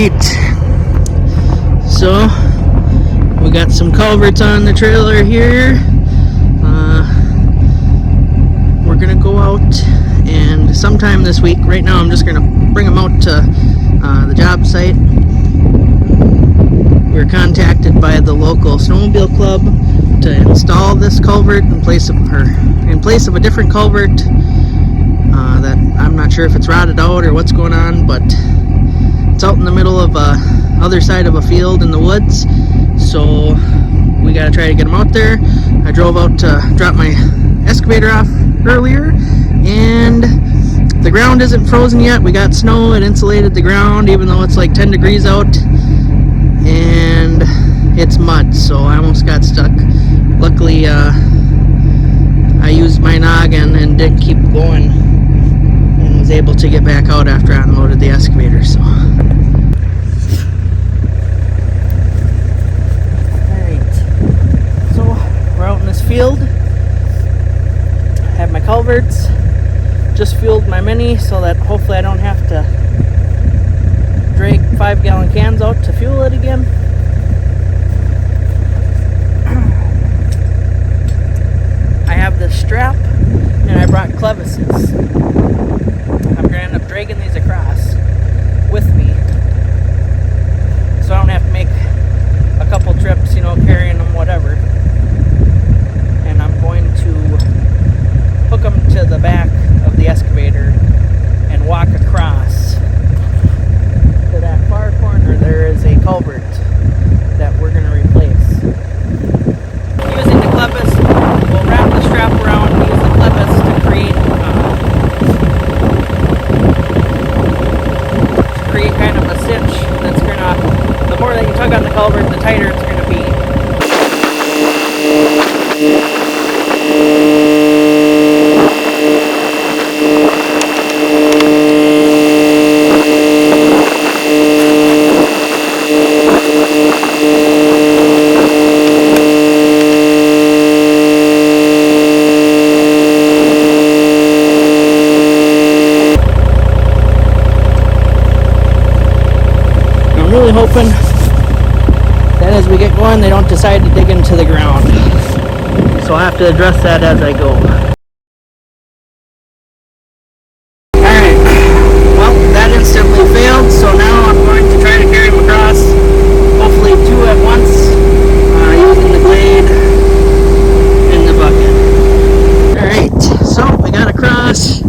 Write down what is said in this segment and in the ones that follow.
Alright, so we got some culverts on the trailer here. We're gonna go out and sometime this week, right now I'm just gonna bring them out to the job site. We were contacted by the local snowmobile club to install this culvert in place of a different culvert that I'm not sure if it's rotted out or what's going on, but it's out in the middle of other side of a field in the woods, so we gotta try to get them out there. I drove out to drop my excavator off earlier, and the ground isn't frozen yet. We got snow, it insulated the ground even though it's like 10 degrees out, and it's mud, so I almost got stuck. Luckily I used my noggin and didn't keep going and was able to get back out after I unloaded the excavator. So alright, so we're out in this field. Have my culverts, just fueled my Mini so that hopefully I don't have to drag 5-gallon cans out to fuel it again. I have this strap and I brought clevises. I'm gonna end up dragging these across with me so I don't have to make a couple trips, carrying them, whatever. And I'm going to hook them to the back of the excavator and walk across to that far corner. There is a culvert that we're going to replace. Using the clevis, we'll wrap the strap around and use the clevis to create kind of a cinch that's going to, the more that you tug on the culvert, the tighter it's going to be. Really hoping that as we get going they don't decide to dig into the ground, so I'll have to address that as I go. Alright, well, that instantly failed, so now I'm going to try to carry them across, hopefully 2 at once, using the blade and the bucket. Alright, so we got across.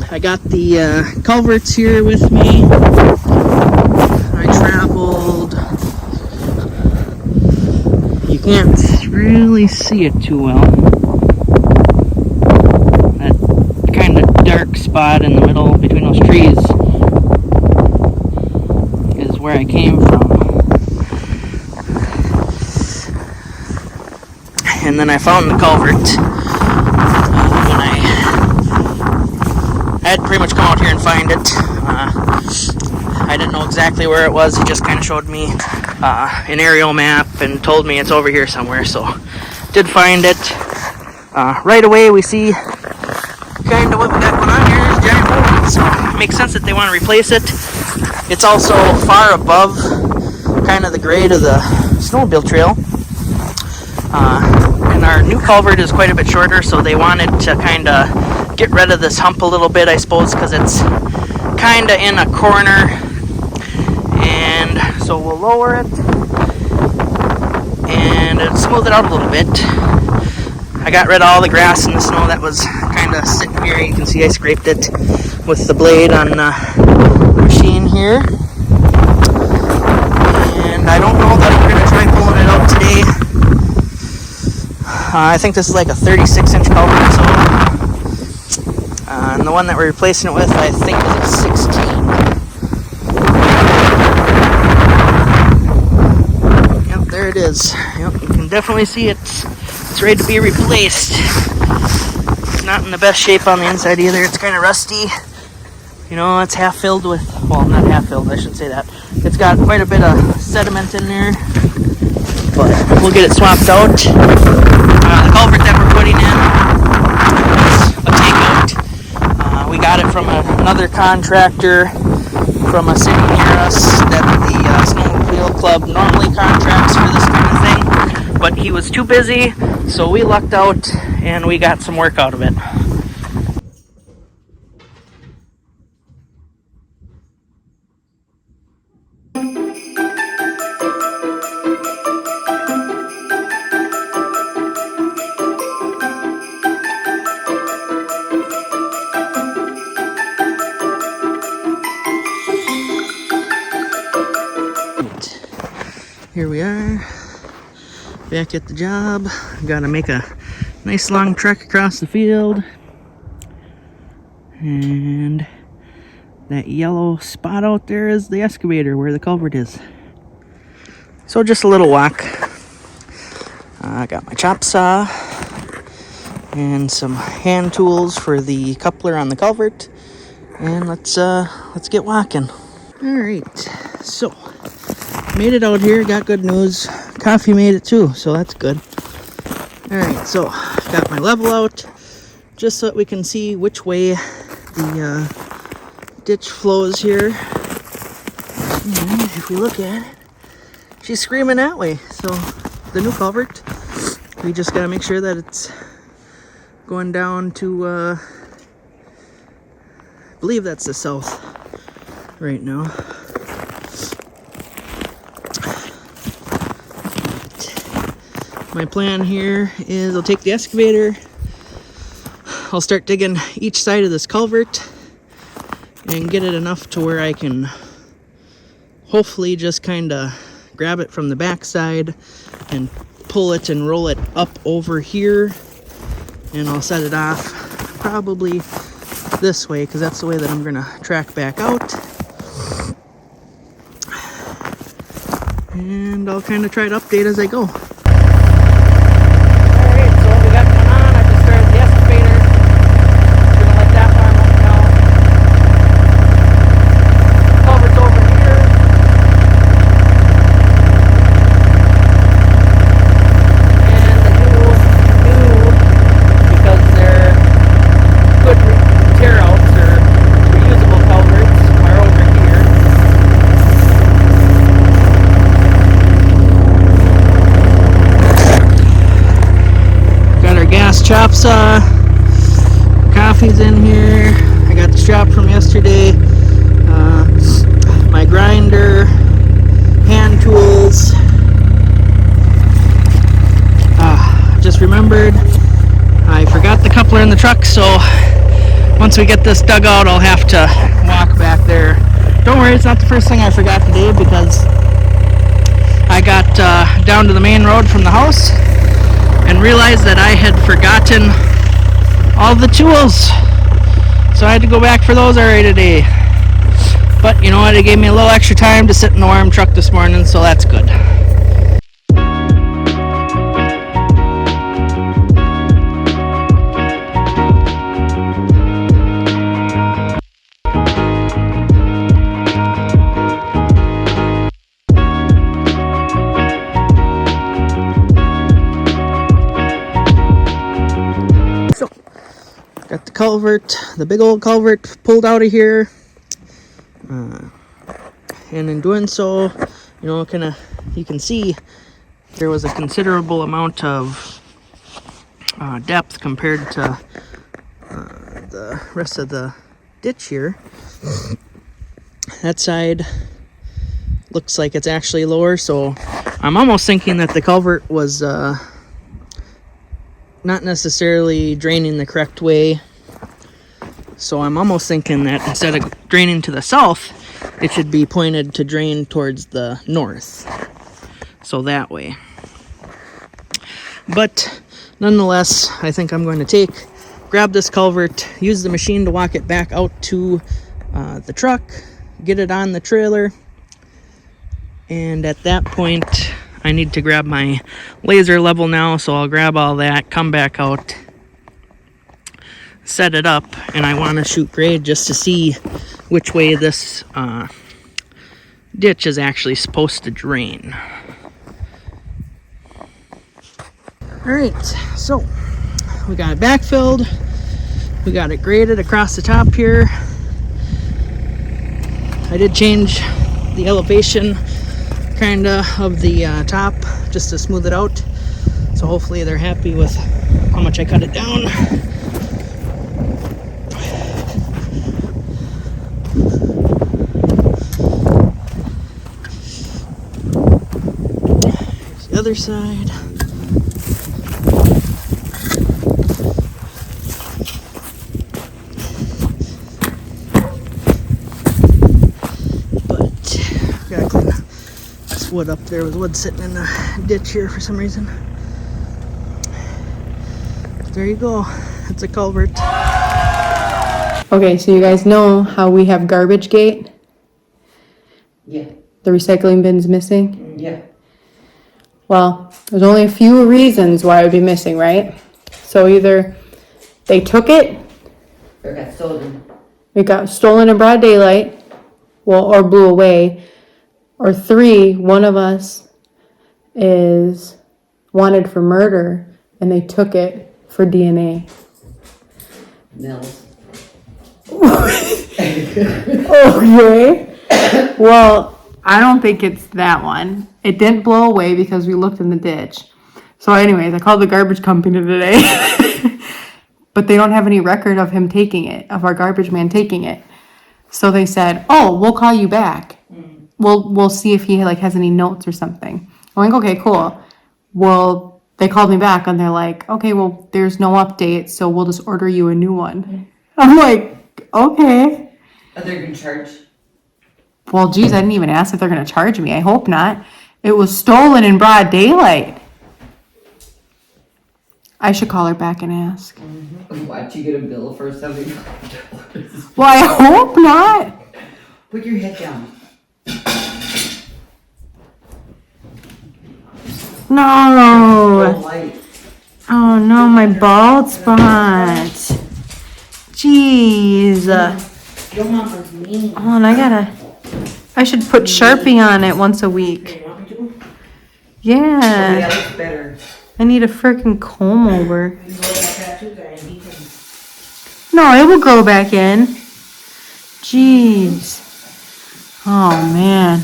I got the culverts here with me. Traveled, you can't really see it too well, that kind of dark spot in the middle between those trees is where I came from. And then I found the culvert when I had to pretty much come out here and find it. I didn't know exactly where it was. He just kind of showed me an aerial map and told me it's over here somewhere, so did find it. Right away we see kind of what we got going on here is giant hole, so it makes sense that they want to replace it. It's also far above kind of the grade of the snowmobile trail, and our new culvert is quite a bit shorter, so they wanted to kind of get rid of this hump a little bit, I suppose, because it's kind of in a corner. And so we'll lower it and smooth it out a little bit. I got rid of all the grass and the snow that was kind of sitting here. You can see I scraped it with the blade on the machine here. And I don't know that we're going to try pulling it out today. I think this is like a 36-inch culvert, so and the one that we're replacing it with, I think, is a 16. Yep, there it is. Yep, you can definitely see it. It's ready to be replaced. It's not in the best shape on the inside either. It's kind of rusty. It's half filled with, well, not half filled, I shouldn't say that. It's got quite a bit of sediment in there, but we'll get it swapped out. The culvert that we're putting in is a takeout. We got it from another contractor from a city near us that the snowmobile club normally contracts for this kind of thing, but he was too busy, so we lucked out and we got some work out of it. Here we are, back at the job. Gotta make a nice long trek across the field. And that yellow spot out there is the excavator where the culvert is. So just a little walk. I got my chop saw and some hand tools for the coupler on the culvert. And let's get walking. All right, so made it out here, got good news. Coffee made it too, so that's good. Alright, so got my level out just so that we can see which way the ditch flows here. And if we look at it, she's screaming that way. So the new culvert, we just gotta make sure that it's going down to, I believe that's the south right now. My plan here is I'll take the excavator, I'll start digging each side of this culvert and get it enough to where I can hopefully just kind of grab it from the back side and pull it and roll it up over here, and I'll set it off probably this way because that's the way that I'm gonna track back out. And I'll kind of try to update as I go. Chop saw, coffee's in here. I got the strap from yesterday, my grinder, hand tools. Just remembered I forgot the coupler in the truck, so once we get this dug out I'll have to walk back there. Don't worry, it's not the first thing I forgot today, because I got down to the main road from the house and realized that I had forgotten all the tools, so I had to go back for those already today. But you know what, it gave me a little extra time to sit in the warm truck this morning, so that's good. Got the culvert, the big old culvert, pulled out of here, and in doing so, you know, you can see there was a considerable amount of depth compared to the rest of the ditch here. That side looks like it's actually lower, so I'm almost thinking that the culvert was not necessarily draining the correct way. So I'm almost thinking that instead of draining to the south, it should be pointed to drain towards the north. So that way. But nonetheless, I think I'm going to grab this culvert, use the machine to walk it back out to the truck, get it on the trailer, and at that point I need to grab my laser level now, so I'll grab all that, come back out, set it up, and I want to shoot grade just to see which way this ditch is actually supposed to drain. Alright, so we got it backfilled, we got it graded across the top here. I did change the elevation kinda of the top just to smooth it out. So hopefully they're happy with how much I cut it down. Here's the other side. Gotta clean this wood up. There was wood sitting in the ditch here for some reason. There you go. It's a culvert. Okay, so you guys know how we have garbage gate? Yeah. The recycling bin's missing? Yeah. Well, there's only a few reasons why it would be missing, right? So either they took it, Or got stolen. it got stolen in broad daylight, well, or blew away, or 3, one of us is wanted for murder and they took it for DNA. Nels. Okay. Well, I don't think it's that one. It didn't blow away because we looked in the ditch. So anyways, I called the garbage company today. But they don't have any record of him taking it, of our garbage man taking it. So they said, "Oh, we'll call you back. We'll see if he has any notes or something." I'm like, "Okay, cool." Well, they called me back and they're like, "Okay, well, there's no update, so we'll just order you a new one." I'm like, "Okay." Are they gonna charge? Well, geez, I didn't even ask if they're gonna charge me. I hope not. It was stolen in broad daylight. I should call her back and ask. Watch you get a bill for $75. Well, I hope not. Put your head down. No. Light. Oh no, my bald spot. Jeez. Your mom was mean. Oh, and I should put Sharpie on it once a week. You want me to? Yeah. Yeah, that's better. I need a freaking comb over. You know that tattoo guy, he can... No, it will grow back in. Jeez. Oh man.